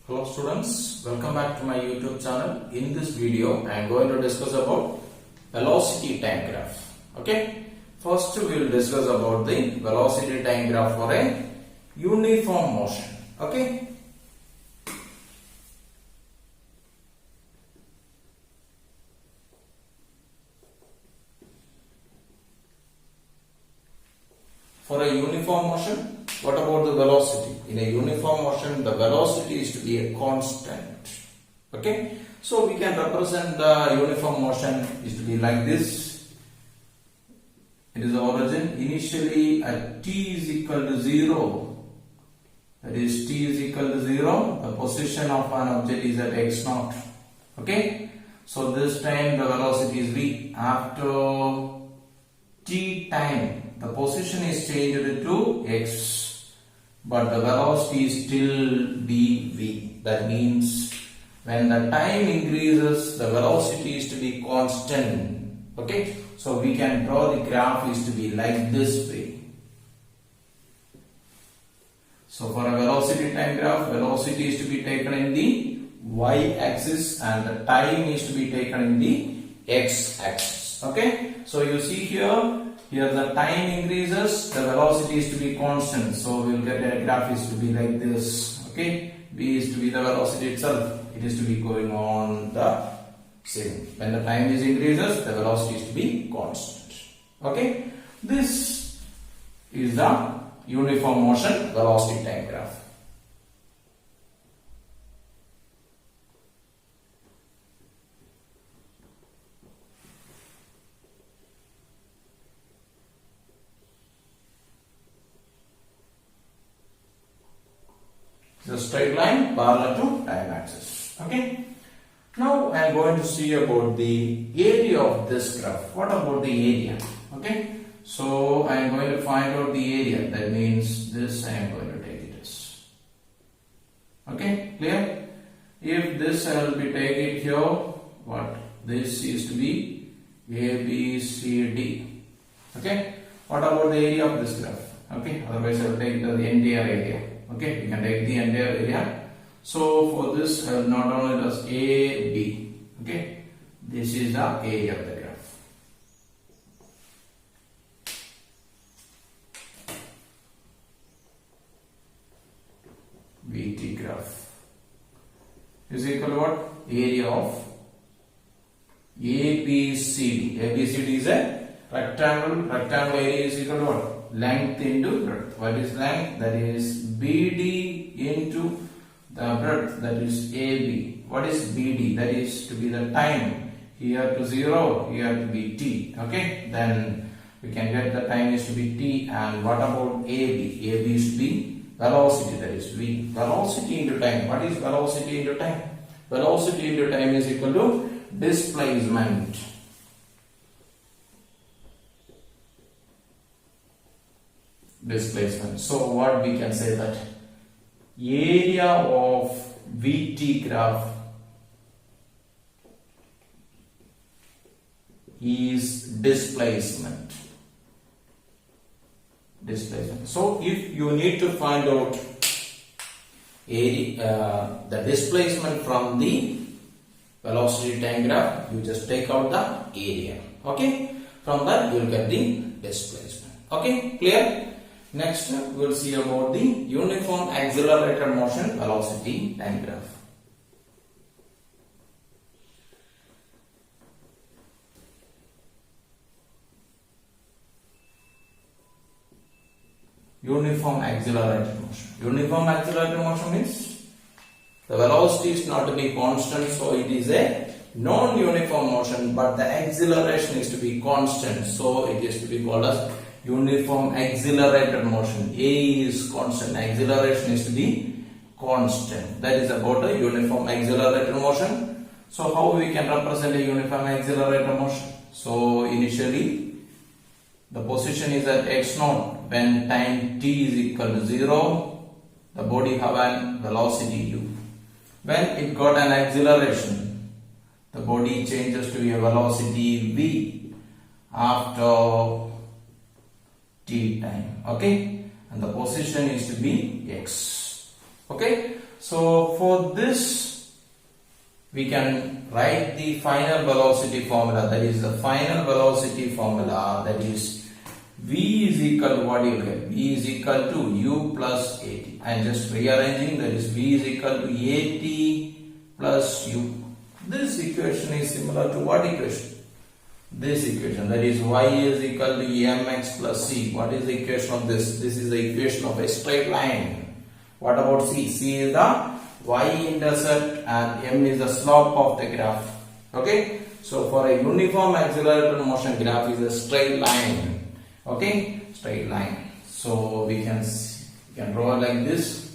Hello students, welcome back to my YouTube channel. In this video, I am going to discuss about velocity time graph. Okay, first we will discuss about the velocity time graph for a uniform motion. Okay, for a uniform motion, what about the velocity? In a uniform motion, the velocity is to be a constant. Okay, so we can represent the uniform motion is to be like this. It is the origin initially at t is equal to 0. That is t is equal to 0. The position of an object is at x0. Okay, so this time the velocity is v. After t time, the position is changed to x, but the velocity is still dv. That means when the time increases, the velocity is to be constant. Okay, so we can draw the graph is to be like this way. So for a velocity time graph, velocity is to be taken in the y-axis and the time is to be taken in the x-axis. Okay, so you see here the time increases, the velocity is to be constant. So we will get a graph is to be like this. Okay, v is to be the velocity itself. It is to be going on the same. When the time is increases, the velocity is to be constant. Okay, this is the uniform motion velocity time graph. The straight line parallel to time axis. Okay. Now I am going to see about the area of this graph. What about the area? Okay. So I am going to find out the area. That means this I am going to take it as. Okay. Clear? If this I will be taking it here. What? This is to be A, B, C, D. Okay. What about the area of this graph? Okay. Otherwise I will take the entire area. Okay, we can take the entire area. So for this, I will not only as A, B. Okay, this is the area of the graph. VT graph is equal to what? Area of ABCD. ABCD is a rectangle. Rectangle area is equal to what? Length into breadth. What is length? That is BD into the breadth, that is AB. What is BD? That is to be the time. Here to 0, here to be t. Okay, then we can get the time is to be t. And what about AB? AB is to be velocity, that is v. Velocity into time. What is velocity into time? Velocity into time is equal to displacement. Displacement. So what we can say that area of VT graph is displacement. Displacement. So if you need to find out area, the displacement from the velocity time graph, you just take out the area. Okay. From that you will get the displacement. Okay. Clear? Next, we will see about the uniform accelerated motion velocity time graph. Uniform accelerated motion. Uniform accelerated motion means the velocity is not to be constant, so it is a non-uniform motion, but the acceleration is to be constant, so it is to be called as uniform accelerated motion. A is constant, acceleration is to be constant. That is about a uniform accelerated motion. So how we can represent a uniform accelerated motion? So initially the position is at x0. When time t is equal to 0, the body have an velocity u. When it got an acceleration, the body changes to a velocity v after t time. Okay, and the position is to be x. Okay, So for this, we can write the final velocity formula. That is the final velocity formula. That is V is equal to what you get? V is equal to U plus AT. I am just rearranging. That is V is equal to AT plus U. This equation is similar to what equation? This equation, that is y is equal to mx plus c. What is the equation of this? This is the equation of a straight line. What about c? C is the y-intercept and m is the slope of the graph. Okay, so for a uniform accelerated motion, graph is a straight line. Okay, straight line. So we can draw like this.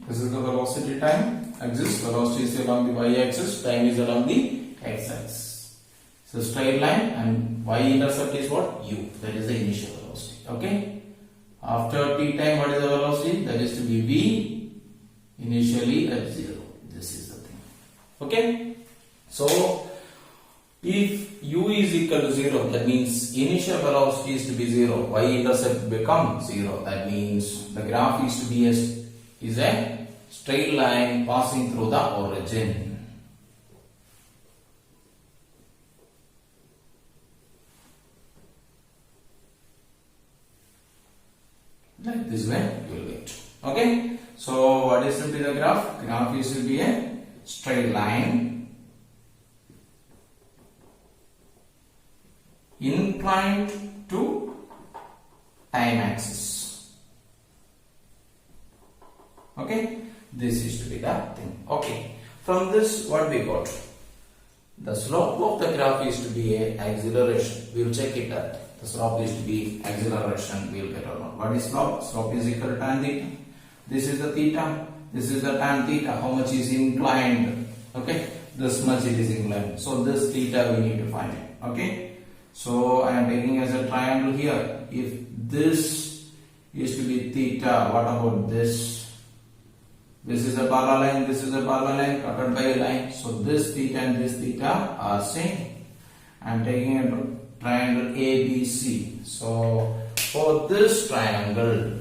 This is the velocity time axis. Velocity is along the y-axis, time is along the x-axis. So straight line and y-intercept is what? U. That is the initial velocity. Okay. After t time, what is the velocity? That is to be v initially at 0. This is the thing. Okay. So if u is equal to 0, that means initial velocity is to be 0. Y-intercept becomes 0. That means the graph is to be a straight line passing through the origin. Like this way you will get. Okay. So what is to be the graph? Graph is to be a straight line inclined to time axis. Okay, this is to be the thing. Okay, from this what we got? The slope of the graph is to be a acceleration. We will check it out. The slope is to be acceleration. We will get or not. What is slope? Slope is equal to tan theta. This is the theta. This is the tan theta. How much is inclined? Okay, this much it is inclined. So this theta we need to find it. Okay, so I am taking as a triangle here. If this is to be theta, what about this? This is a parallel line, this is a parallel line cutted by a line. So this theta and this theta are same. I am taking a triangle ABC. So for this triangle,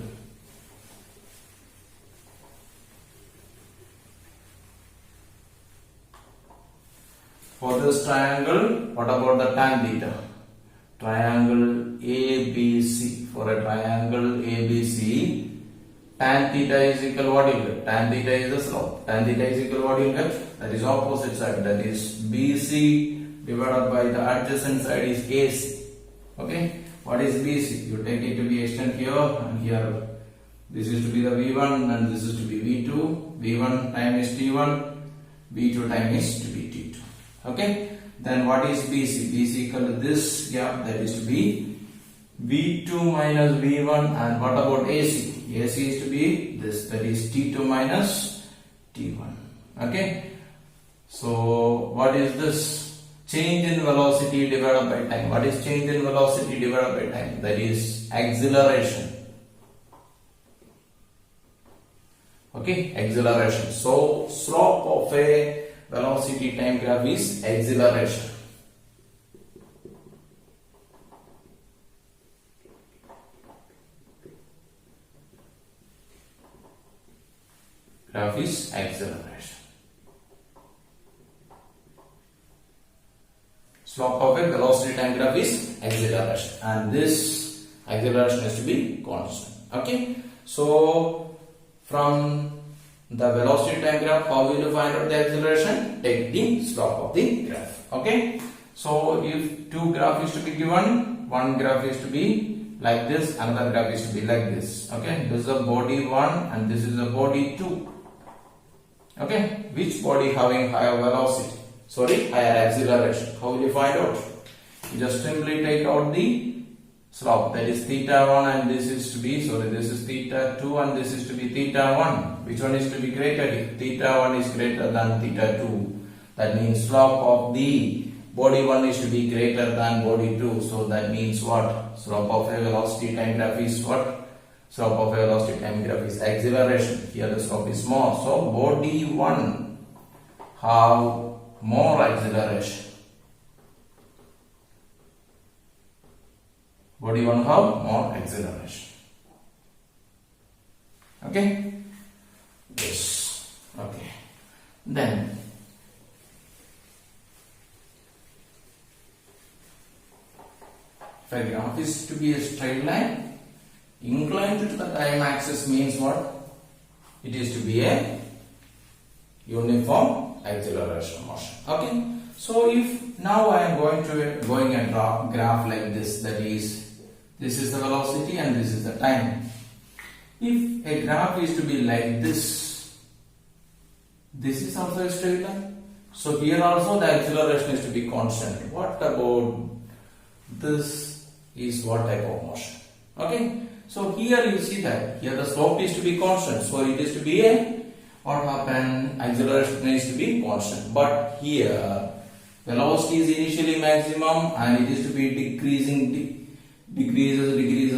what about the tan theta? Triangle ABC. For a triangle ABC, tan theta is equal what you get? Tan theta is the slope. Tan theta is equal what you get? That is opposite side. That is BC divided by the adjacent side is AC. Okay. What is BC? You take it to be extent here and here. This is to be the V1 and this is to be V2. V1 time is T1. V2 time is to be T2. Okay. Then what is BC? BC equal to this gap, that is to be V2 minus V1. And what about AC? AC is to be this, that is T2 minus T1. Okay. So what is this? Change in velocity divided by time. What is change in velocity divided by time? That is acceleration. Okay, acceleration. So slope of a velocity time graph is acceleration. Graph is acceleration. Slope of a velocity time graph is acceleration, and this acceleration has to be constant. Okay, so from the velocity time graph, how will you find out the acceleration? Take the slope of the graph. Okay, so if two graphs is to be given, one graph is to be like this, another graph is to be like this. Okay, this is the body 1 and this is the body 2. Okay, which body having higher velocity? Sorry, higher acceleration. How will you find out? You just simply take out the slope, that is theta 1 and this is to be, this is theta 2 and this is to be theta 1. Which one is to be greater? If theta 1 is greater than theta 2, that means slope of the body 1 is to be greater than body 2. So that means what? Slope of a velocity time graph is what? slope of a velocity time graph is acceleration. Here the slope is more. So body 1 have more acceleration. Body 1 have more acceleration. Okay? Yes. Okay. Then if a graph is to be a straight line, inclined to the time axis means what? It is to be a uniform acceleration motion. Okay. So if now I am going and draw graph like this, that is, this is the velocity and this is the time. If a graph is to be like this is also a straight line. So here also the acceleration is to be constant. What about this is what type of motion? Okay. So here you see that here the slope is to be constant. So it is to be a, what happened? Acceleration is to be constant. But here velocity is initially maximum and it is to be decreases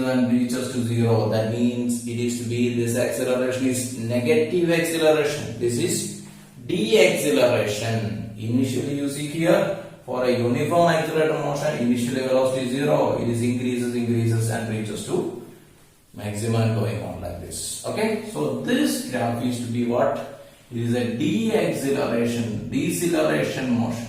and reaches to 0. That means it is to be, this acceleration is negative acceleration. This is deceleration. Initially you see here for a uniform accelerator motion, initially velocity is 0. It is increases and reaches to maximum going on like this. Okay. So this graph is to be what? It is a deceleration motion.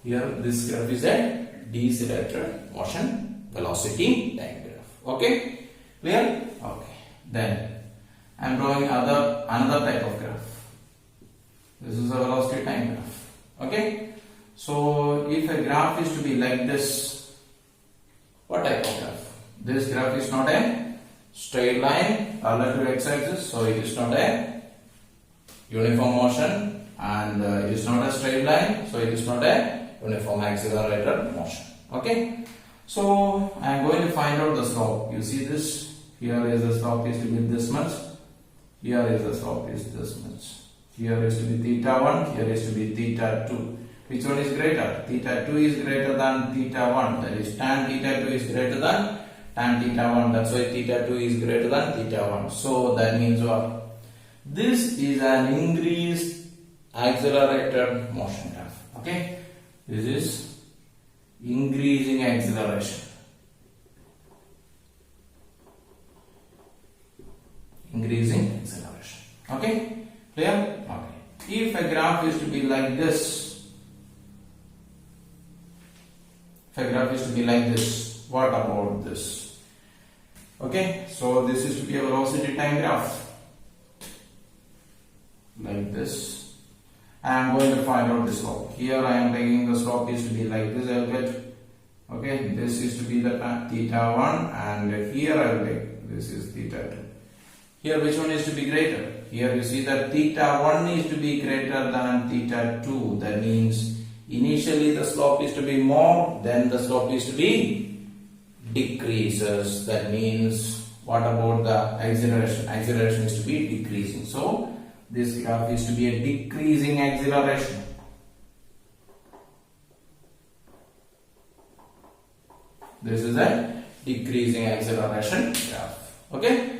Here this graph is a decelerator motion velocity time graph. Okay, clear? Okay. Then I am drawing another type of graph. This is a velocity time graph. Okay. So if a graph is to be like this, what type of graph? This graph is not a straight line parallel to x-axis, so it is not a uniform motion, and it is not a straight line, so it is not a uniform accelerator motion. Okay. So I am going to find out the slope. You see this? Here is the slope is to be this much. Here is the slope is this much. Here is to be theta 1. Here is to be theta 2. Which one is greater? Theta 2 is greater than theta 1. That is tan theta 2 is greater than tan theta 1. That's why theta 2 is greater than theta 1. So that means what? This is an increased accelerated motion graph. Okay. This is increasing acceleration. Increasing acceleration. Okay? Clear? Okay. If a graph is to be like this, what about this? Okay, so this is to be a velocity time graph. Like this. I am going to find out the slope. Here I am taking the slope is to be like this. I will get, okay, this is to be the theta 1, and here I will take, this is theta 2. Here which one is to be greater? Here you see that theta 1 is to be greater than theta 2. That means initially the slope is to be more, then the slope is to be decreases. That means what about the acceleration? Acceleration is to be decreasing. So this graph is to be a decreasing acceleration. This is a decreasing acceleration graph. Okay.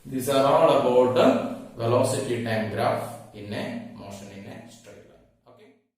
These are all about the velocity time graph in a